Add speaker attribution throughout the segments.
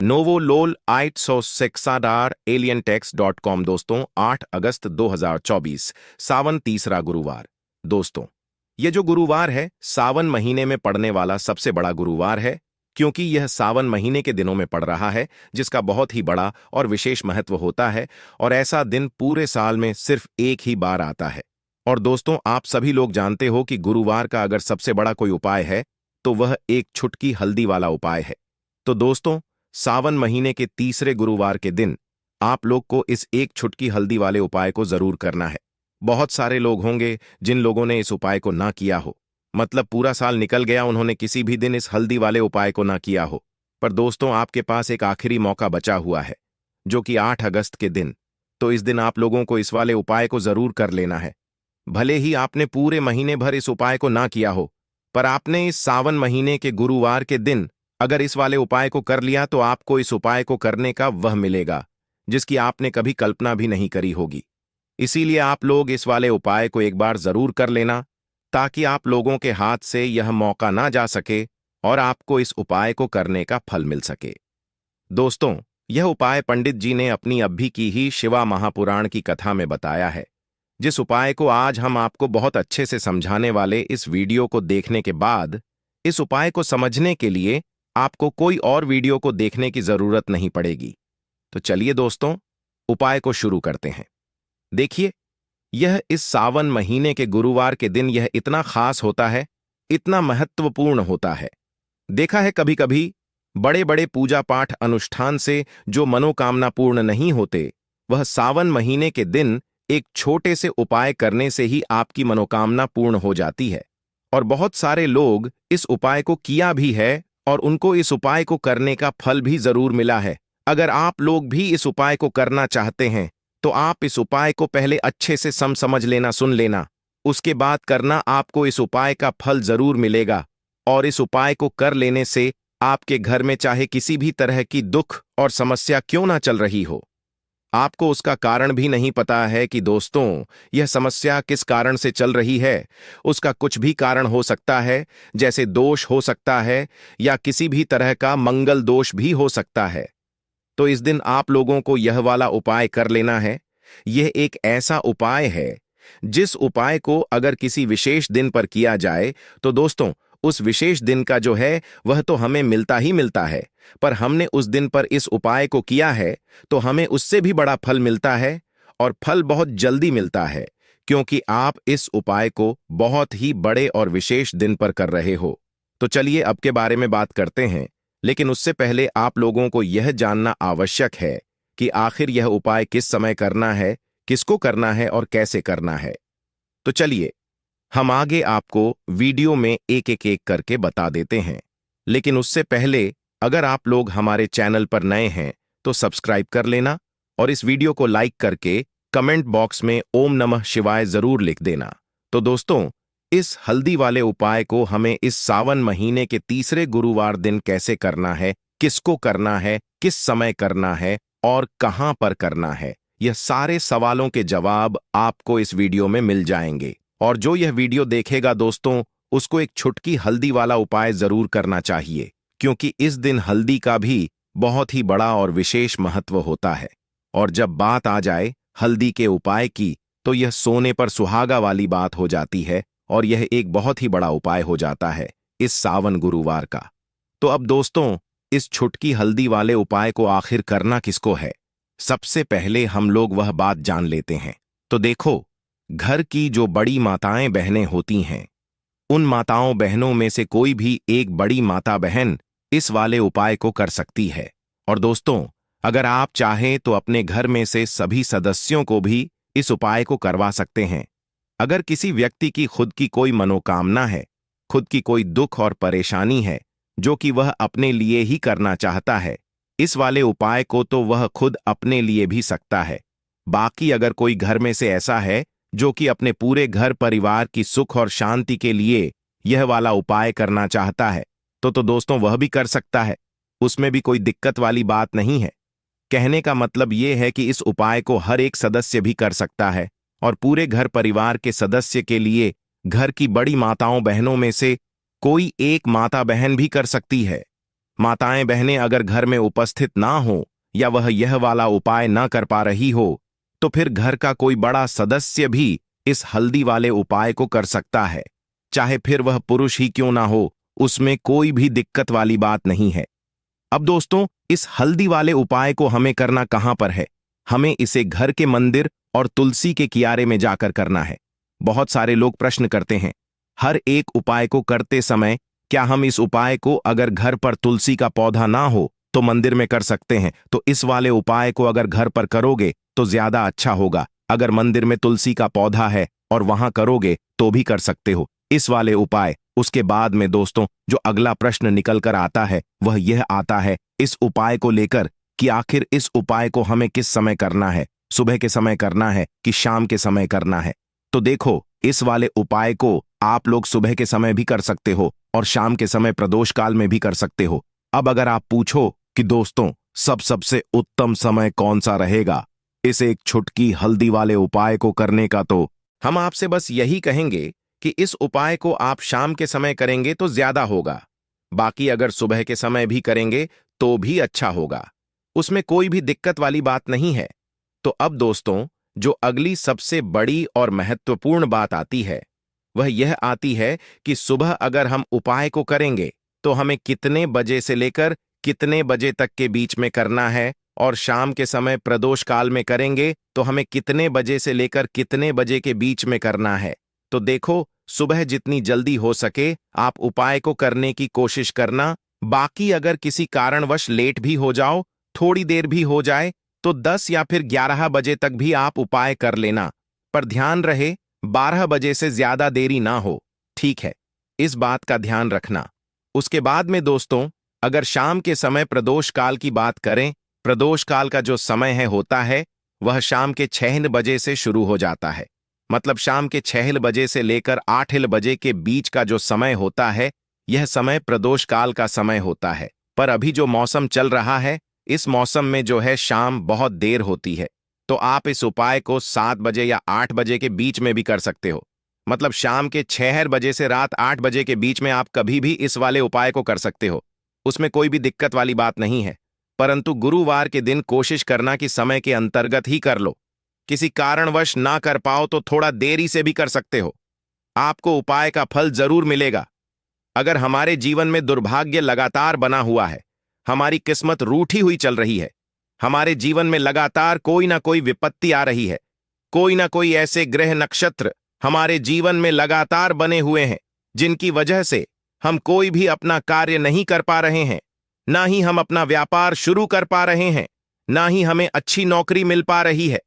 Speaker 1: नोवोलोल 806 alientext.com। दोस्तों 8 अगस्त 2024 सावन तीसरा गुरुवार। दोस्तों ये जो गुरुवार है सावन महीने में पड़ने वाला सबसे बड़ा गुरुवार है, क्योंकि यह सावन महीने के दिनों में पड़ रहा है, जिसका बहुत ही बड़ा और विशेष महत्व होता है। और ऐसा दिन पूरे साल में सिर्फ एक ही बार आता है। और दोस्तों आप सभी लोग जानते हो कि गुरुवार का अगर सबसे बड़ा कोई उपाय है तो वह एक छुटकी हल्दी वाला उपाय है। तो दोस्तों सावन महीने के तीसरे गुरुवार के दिन आप लोग को इस एक छुटकी हल्दी वाले उपाय को जरूर करना है। बहुत सारे लोग होंगे जिन लोगों ने इस उपाय को ना किया हो, मतलब पूरा साल निकल गया, उन्होंने किसी भी दिन इस हल्दी वाले उपाय को ना किया हो। पर दोस्तों आपके पास एक आखिरी मौका बचा हुआ है, जो कि 8 अगस्त के दिन। तो इस दिन आप लोगों को इस वाले उपाय को जरूर कर लेना है। भले ही आपने पूरे महीने भर इस उपाय को ना किया हो, पर आपने इस सावन महीने के गुरुवार के दिन अगर इस वाले उपाय को कर लिया तो आपको इस उपाय को करने का वह मिलेगा जिसकी आपने कभी कल्पना भी नहीं करी होगी। इसीलिए आप लोग इस वाले उपाय को एक बार जरूर कर लेना, ताकि आप लोगों के हाथ से यह मौका ना जा सके और आपको इस उपाय को करने का फल मिल सके। दोस्तों यह उपाय पंडित जी ने अपनी अभी की ही शिवा महापुराण की कथा में बताया है, जिस उपाय को आज हम आपको बहुत अच्छे से समझाने वाले इस वीडियो को देखने के बाद इस उपाय को समझने के लिए आपको कोई और वीडियो को देखने की जरूरत नहीं पड़ेगी। तो चलिए दोस्तों उपाय को शुरू करते हैं। देखिए यह इस सावन महीने के गुरुवार के दिन यह इतना खास होता है, इतना महत्वपूर्ण होता है। देखा है कभी कभी बड़े बड़े पूजा पाठ अनुष्ठान से जो मनोकामना पूर्ण नहीं होते, वह सावन महीने के दिन एक छोटे से उपाय करने से ही आपकी मनोकामना पूर्ण हो जाती है। और बहुत सारे लोग इस उपाय को किया भी है और उनको इस उपाय को करने का फल भी जरूर मिला है। अगर आप लोग भी इस उपाय को करना चाहते हैं तो आप इस उपाय को पहले अच्छे से समझ लेना, सुन लेना, उसके बाद करना। आपको इस उपाय का फल जरूर मिलेगा। और इस उपाय को कर लेने से आपके घर में चाहे किसी भी तरह की दुख और समस्या क्यों ना चल रही हो, आपको उसका कारण भी नहीं पता है कि दोस्तों यह समस्या किस कारण से चल रही है। उसका कुछ भी कारण हो सकता है, जैसे दोष हो सकता है या किसी भी तरह का मंगल दोष भी हो सकता है। तो इस दिन आप लोगों को यह वाला उपाय कर लेना है। यह एक ऐसा उपाय है जिस उपाय को अगर किसी विशेष दिन पर किया जाए तो दोस्तों उस विशेष दिन का जो है वह तो हमें मिलता ही मिलता है, पर हमने उस दिन पर इस उपाय को किया है तो हमें उससे भी बड़ा फल मिलता है। और फल बहुत जल्दी मिलता है, क्योंकि आप इस उपाय को बहुत ही बड़े और विशेष दिन पर कर रहे हो। तो चलिए अब के बारे में बात करते हैं, लेकिन उससे पहले आप लोगों को यह जानना आवश्यक है कि आखिर यह उपाय किस समय करना है, किसको करना है और कैसे करना है। तो चलिए हम आगे आपको वीडियो में एक एक करके बता देते हैं। लेकिन उससे पहले अगर आप लोग हमारे चैनल पर नए हैं तो सब्सक्राइब कर लेना और इस वीडियो को लाइक करके कमेंट बॉक्स में ओम नमः शिवाय जरूर लिख देना। तो दोस्तों इस हल्दी वाले उपाय को हमें इस सावन महीने के तीसरे गुरुवार दिन कैसे करना है, किसको करना है, किस समय करना है और कहां पर करना है, यह सारे सवालों के जवाब आपको इस वीडियो में मिल जाएंगे। और जो यह वीडियो देखेगा दोस्तों उसको एक छुटकी हल्दी वाला उपाय जरूर करना चाहिए, क्योंकि इस दिन हल्दी का भी बहुत ही बड़ा और विशेष महत्व होता है। और जब बात आ जाए हल्दी के उपाय की तो यह सोने पर सुहागा वाली बात हो जाती है और यह एक बहुत ही बड़ा उपाय हो जाता है इस सावन गुरुवार का। तो अब दोस्तों इस छुटकी हल्दी वाले उपाय को आखिर करना किसको है, सबसे पहले हम लोग वह बात जान लेते हैं। तो देखो घर की जो बड़ी माताएं बहनें होती हैं, उन माताओं बहनों में से कोई भी एक बड़ी माता बहन इस वाले उपाय को कर सकती है। और दोस्तों अगर आप चाहें तो अपने घर में से सभी सदस्यों को भी इस उपाय को करवा सकते हैं। अगर किसी व्यक्ति की खुद की कोई मनोकामना है, खुद की कोई दुख और परेशानी है जो कि वह अपने लिए ही करना चाहता है, इस वाले उपाय को तो वह खुद अपने लिए भी सकता है। बाकी अगर कोई घर में से ऐसा है जो कि अपने पूरे घर परिवार की सुख और शांति के लिए यह वाला उपाय करना चाहता है तो दोस्तों वह भी कर सकता है। उसमें भी कोई दिक्कत वाली बात नहीं है। कहने का मतलब यह है कि इस उपाय को हर एक सदस्य भी कर सकता है और पूरे घर परिवार के सदस्य के लिए घर की बड़ी माताओं बहनों में से कोई एक माता बहन भी कर सकती है। माताएं बहनें अगर घर में उपस्थित ना हो या वह यह वाला उपाय ना कर पा रही हो, तो फिर घर का कोई बड़ा सदस्य भी इस हल्दी वाले उपाय को कर सकता है, चाहे फिर वह पुरुष ही क्यों ना हो, उसमें कोई भी दिक्कत वाली बात नहीं है। अब दोस्तों, इस हल्दी वाले उपाय को हमें करना कहां पर है? हमें इसे घर के मंदिर और तुलसी के किनारे में जाकर करना है। बहुत सारे लोग प्रश्न करते हैं, हर एक उपाय को करते समय क्या हम इस उपाय को अगर घर पर तुलसी का पौधा ना हो तो मंदिर में कर सकते हैं? तो इस वाले उपाय को अगर घर पर करोगे तो ज्यादा अच्छा होगा। अगर मंदिर में तुलसी का पौधा है और वहां करोगे तो भी कर सकते हो इस वाले उपाय। उसके बाद में दोस्तों, जो अगला प्रश्न निकल कर आता है वह यह आता है इस उपाय को लेकर कि आखिर इस उपाय को हमें किस समय करना है, सुबह के समय करना है कि शाम के समय करना है? तो देखो, इस वाले उपाय को आप लोग सुबह के समय भी कर सकते हो और शाम के समय प्रदोष काल में भी कर सकते हो। अब अगर आप पूछो कि दोस्तों सबसे उत्तम समय कौन सा रहेगा इस एक छुटकी हल्दी वाले उपाय को करने का, तो हम आपसे बस यही कहेंगे कि इस उपाय को आप शाम के समय करेंगे तो ज्यादा होगा। बाकी अगर सुबह के समय भी करेंगे तो भी अच्छा होगा, उसमें कोई भी दिक्कत वाली बात नहीं है। तो अब दोस्तों, जो अगली सबसे बड़ी और महत्वपूर्ण बात आती है वह यह आती है कि सुबह अगर हम उपाय को करेंगे तो हमें कितने बजे से लेकर कितने बजे तक के बीच में करना है, और शाम के समय प्रदोष काल में करेंगे तो हमें कितने बजे से लेकर कितने बजे के बीच में करना है। तो देखो, सुबह जितनी जल्दी हो सके आप उपाय को करने की कोशिश करना। बाकी अगर किसी कारणवश लेट भी हो जाओ, थोड़ी देर भी हो जाए, तो 10 या फिर 11 बजे तक भी आप उपाय कर लेना। पर ध्यान रहे 12 बजे से ज्यादा देरी ना हो, ठीक है? इस बात का ध्यान रखना। उसके बाद में दोस्तों, अगर शाम के समय प्रदोष काल की बात करें, प्रदोष काल का जो समय है होता है वह शाम के 6 बजे से शुरू हो जाता है। मतलब शाम के 6 बजे से लेकर 8 बजे के बीच का जो समय होता है यह समय प्रदोष काल का समय होता है। पर अभी जो मौसम चल रहा है इस मौसम में जो है शाम बहुत देर होती है, तो आप इस उपाय को 7 बजे या 8 बजे के बीच में भी कर सकते हो। मतलब शाम के 6 बजे से रात 8 बजे के बीच में आप कभी भी इस वाले उपाय को कर सकते हो, उसमें कोई भी दिक्कत वाली बात नहीं है। परंतु गुरुवार के दिन कोशिश करना कि समय के अंतर्गत ही कर लो। किसी कारणवश ना कर पाओ तो थोड़ा देरी से भी कर सकते हो, आपको उपाय का फल जरूर मिलेगा। अगर हमारे जीवन में दुर्भाग्य लगातार बना हुआ है, हमारी किस्मत रूठी हुई चल रही है, हमारे जीवन में लगातार कोई ना कोई विपत्ति आ रही है, कोई ना कोई ऐसे ग्रह नक्षत्र हमारे जीवन में लगातार बने हुए हैं जिनकी वजह से हम कोई भी अपना कार्य नहीं कर पा रहे हैं, ना ही हम अपना व्यापार शुरू कर पा रहे हैं, ना ही हमें अच्छी नौकरी मिल पा रही है,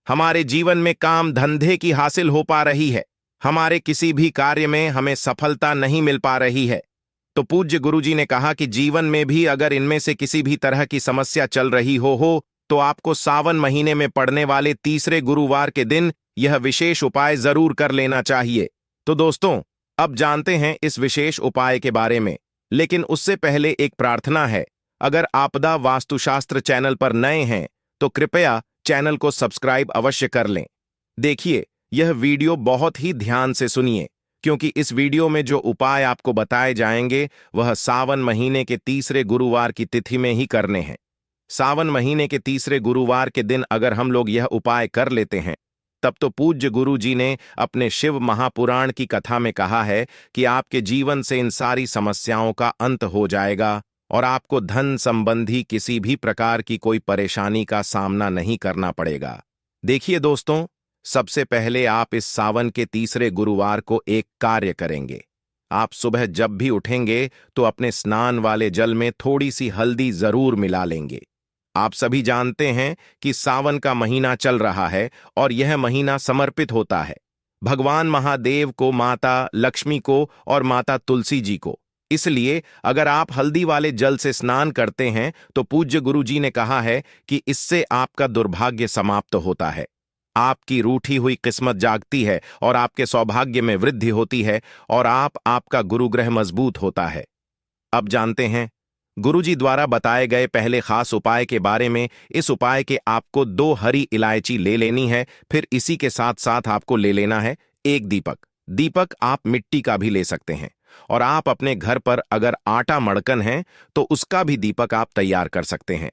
Speaker 1: हमारे जीवन में काम धंधे की हासिल हो पा रही है, हमारे किसी भी कार्य में हमें सफलता नहीं मिल पा रही है। तो पूज्य गुरुजी ने कहा कि जीवन में भी अगर इनमें से किसी भी तरह की समस्या चल रही हो तो आपको सावन महीने में पड़ने वाले तीसरे गुरुवार के दिन यह विशेष उपाय जरूर कर लेना चाहिए। तो दोस्तों, अब जानते हैं इस विशेष उपाय के बारे में, लेकिन उससे पहले एक प्रार्थना है। अगर आपदा वास्तुशास्त्र चैनल पर नए हैं तो कृपया चैनल को सब्सक्राइब अवश्य कर लें। देखिए, यह वीडियो बहुत ही ध्यान से सुनिए, क्योंकि इस वीडियो में जो उपाय आपको बताए जाएंगे वह सावन महीने के तीसरे गुरुवार की तिथि में ही करने हैं। सावन महीने के तीसरे गुरुवार के दिन अगर हम लोग यह उपाय कर लेते हैं तब तो पूज्य गुरु जी ने अपने शिव महापुराण की कथा में कहा है कि आपके जीवन से इन सारी समस्याओं का अंत हो जाएगा और आपको धन संबंधी किसी भी प्रकार की कोई परेशानी का सामना नहीं करना पड़ेगा। देखिए दोस्तों, सबसे पहले आप इस सावन के तीसरे गुरुवार को एक कार्य करेंगे। आप सुबह जब भी उठेंगे तो अपने स्नान वाले जल में थोड़ी सी हल्दी जरूर मिला लेंगे। आप सभी जानते हैं कि सावन का महीना चल रहा है और यह महीना समर्पित होता है भगवान महादेव को, माता लक्ष्मी को और माता तुलसी जी को। इसलिए अगर आप हल्दी वाले जल से स्नान करते हैं तो पूज्य गुरु जी ने कहा है कि इससे आपका दुर्भाग्य समाप्त होता है, आपकी रूठी हुई किस्मत जागती है और आपके सौभाग्य में वृद्धि होती है और आपका गुरुग्रह मजबूत होता है। अब जानते हैं गुरुजी द्वारा बताए गए पहले खास उपाय के बारे में। इस उपाय के आपको 2 हरी इलायची ले लेनी है, फिर इसी के साथ साथ आपको ले लेना है एक दीपक। दीपक आप मिट्टी का भी ले सकते हैं और आप अपने घर पर अगर आटा मड़कन है तो उसका भी दीपक आप तैयार कर सकते हैं।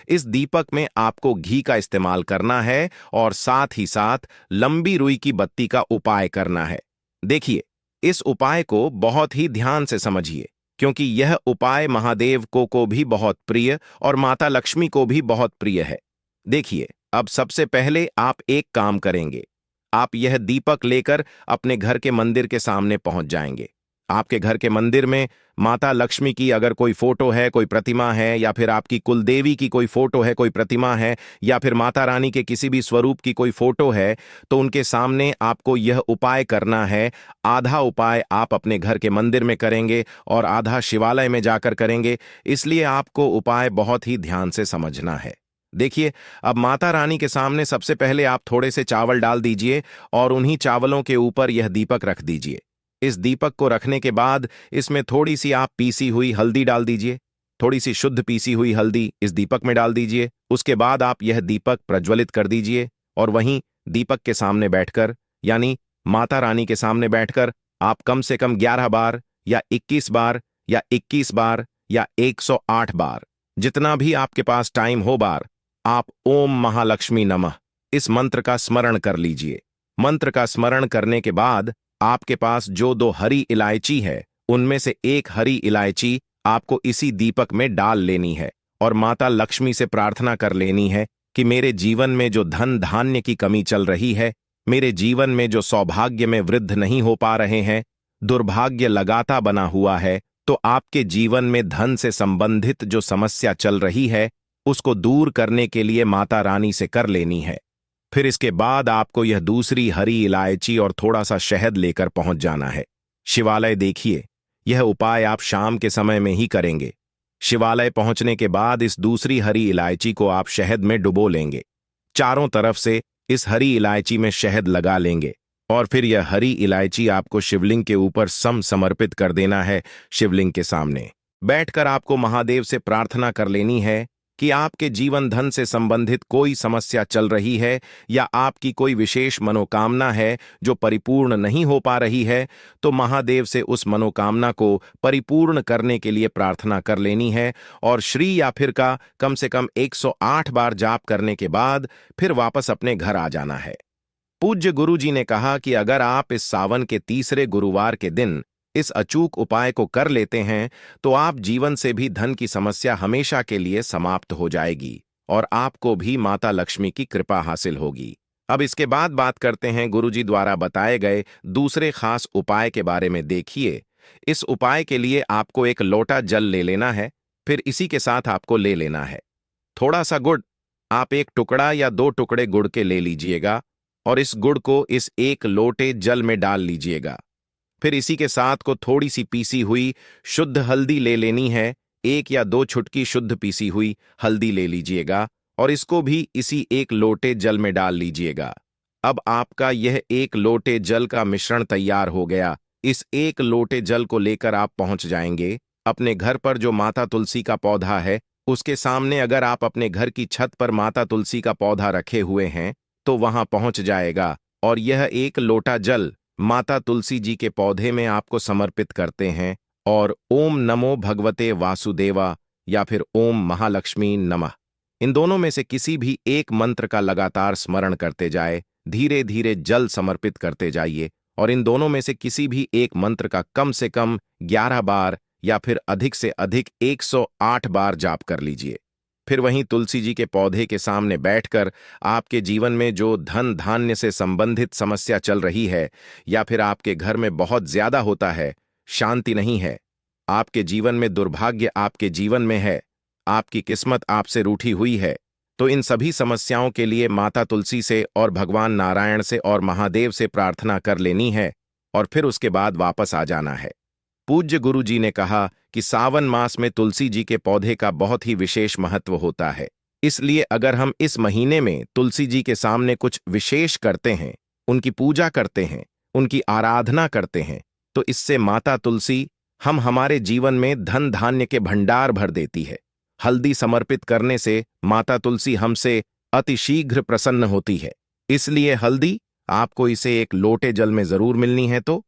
Speaker 1: इस दीपक में आपको घी का इस्तेमाल करना है और साथ ही साथ लंबी रुई की बत्ती का उपाय करना है। देखिए, इस उपाय को बहुत ही ध्यान से समझिए, क्योंकि यह उपाय महादेव को भी बहुत प्रिय और माता लक्ष्मी को भी बहुत प्रिय है। देखिए, अब सबसे पहले आप एक काम करेंगे। आप यह दीपक लेकर अपने घर के मंदिर के सामने पहुंच जाएंगे। आपके घर के मंदिर में माता लक्ष्मी की अगर कोई फोटो है, कोई प्रतिमा है, या फिर आपकी कुलदेवी की कोई फोटो है, कोई प्रतिमा है, या फिर माता रानी के किसी भी स्वरूप की कोई फोटो है, तो उनके सामने आपको यह उपाय करना है। आधा उपाय आप अपने घर के मंदिर में करेंगे और आधा शिवालय में जाकर करेंगे, इसलिए आपको उपाय बहुत ही ध्यान से समझना है। देखिए, अब माता रानी के सामने सबसे पहले आप थोड़े से चावल डाल दीजिए और उन्हीं चावलों के ऊपर यह दीपक रख दीजिए। इस दीपक को रखने के बाद इसमें थोड़ी सी आप पीसी हुई हल्दी डाल दीजिए। थोड़ी सी शुद्ध पीसी हुई हल्दी इस दीपक में डाल दीजिए। उसके बाद आप यह दीपक प्रज्वलित कर दीजिए और वहीं दीपक के सामने बैठकर, यानी माता रानी के सामने बैठकर, आप कम से कम 11 बार या 21 बार या 21 बार या 108 बार, जितना भी आपके पास टाइम हो बार, आप ओम महालक्ष्मी नमः इस मंत्र का स्मरण कर लीजिए। मंत्र का स्मरण करने के बाद आपके पास जो 2 हरी इलायची है, उनमें से एक हरी इलायची आपको इसी दीपक में डाल लेनी है और माता लक्ष्मी से प्रार्थना कर लेनी है कि मेरे जीवन में जो धन धान्य की कमी चल रही है, मेरे जीवन में जो सौभाग्य में वृद्ध नहीं हो पा रहे हैं, दुर्भाग्य लगाता बना हुआ है, तो आपके जीवन में धन से संबंधित जो समस्या चल रही है, उसको दूर करने के लिए माता रानी से कर लेनी है। फिर इसके बाद आपको यह दूसरी हरी इलायची और थोड़ा सा शहद लेकर पहुंच जाना है शिवालय। देखिए, यह उपाय आप शाम के समय में ही करेंगे। शिवालय पहुंचने के बाद इस दूसरी हरी इलायची को आप शहद में डुबो लेंगे। चारों तरफ से इस हरी इलायची में शहद लगा लेंगे और फिर यह हरी इलायची आपको शिवलिंग के ऊपर समर्पित कर देना है। शिवलिंग के सामने बैठकर आपको महादेव से प्रार्थना कर लेनी है कि आपके जीवन धन से संबंधित कोई समस्या चल रही है या आपकी कोई विशेष मनोकामना है जो परिपूर्ण नहीं हो पा रही है, तो महादेव से उस मनोकामना को परिपूर्ण करने के लिए प्रार्थना कर लेनी है और श्री या फिर का कम से कम 108 बार जाप करने के बाद फिर वापस अपने घर आ जाना है। पूज्य गुरु जी ने कहा कि अगर आप इस सावन के तीसरे गुरुवार के दिन इस अचूक उपाय को कर लेते हैं तो आप जीवन से भी धन की समस्या हमेशा के लिए समाप्त हो जाएगी और आपको भी माता लक्ष्मी की कृपा हासिल होगी। अब इसके बाद बात करते हैं गुरुजी द्वारा बताए गए दूसरे खास उपाय के बारे में। देखिए, इस उपाय के लिए आपको एक लोटा जल ले लेना है। फिर इसी के साथ आपको ले लेना है थोड़ा सा गुड़। आप एक टुकड़ा या 2 टुकड़े गुड़ के ले लीजिएगा और इस गुड़ को इस एक लोटे जल में डाल लीजिएगा। फिर इसी के साथ को थोड़ी सी पीसी हुई शुद्ध हल्दी ले लेनी है। 1 या 2 छुटकी शुद्ध पीसी हुई हल्दी ले लीजिएगा और इसको भी इसी एक लोटे जल में डाल लीजिएगा। अब आपका यह एक लोटे जल का मिश्रण तैयार हो गया। इस एक लोटे जल को लेकर आप पहुंच जाएंगे अपने घर पर जो माता तुलसी का पौधा है उसके सामने। अगर आप अपने घर की छत पर माता तुलसी का पौधा रखे हुए हैं तो वहां पहुंच जाएगा और यह एक लोटा जल माता तुलसी जी के पौधे में आपको समर्पित करते हैं और ओम नमो भगवते वासुदेवा या फिर ओम महालक्ष्मी नमः, इन दोनों में से किसी भी एक मंत्र का लगातार स्मरण करते जाए। धीरे धीरे जल समर्पित करते जाइए और इन दोनों में से किसी भी एक मंत्र का कम से कम 11 बार या फिर अधिक से अधिक 108 बार जाप कर लीजिए। फिर वहीं तुलसी जी के पौधे के सामने बैठकर आपके जीवन में जो धन धान्य से संबंधित समस्या चल रही है या फिर आपके घर में बहुत ज्यादा होता है, शांति नहीं है, आपके जीवन में दुर्भाग्य आपके जीवन में है, आपकी किस्मत आपसे रूठी हुई है, तो इन सभी समस्याओं के लिए माता तुलसी से और भगवान नारायण से और महादेव से प्रार्थना कर लेनी है और फिर उसके बाद वापस आ जाना है। पूज्य गुरु जी ने कहा कि सावन मास में तुलसी जी के पौधे का बहुत ही विशेष महत्व होता है, इसलिए अगर हम इस महीने में तुलसी जी के सामने कुछ विशेष करते हैं, उनकी पूजा करते हैं, उनकी आराधना करते हैं, तो इससे माता तुलसी हम हमारे जीवन में धन धान्य के भंडार भर देती है। हल्दी समर्पित करने से माता तुलसी हमसे अतिशीघ्र प्रसन्न होती है, इसलिए हल्दी आपको इसे एक लोटे जल में जरूर मिलनी है। तो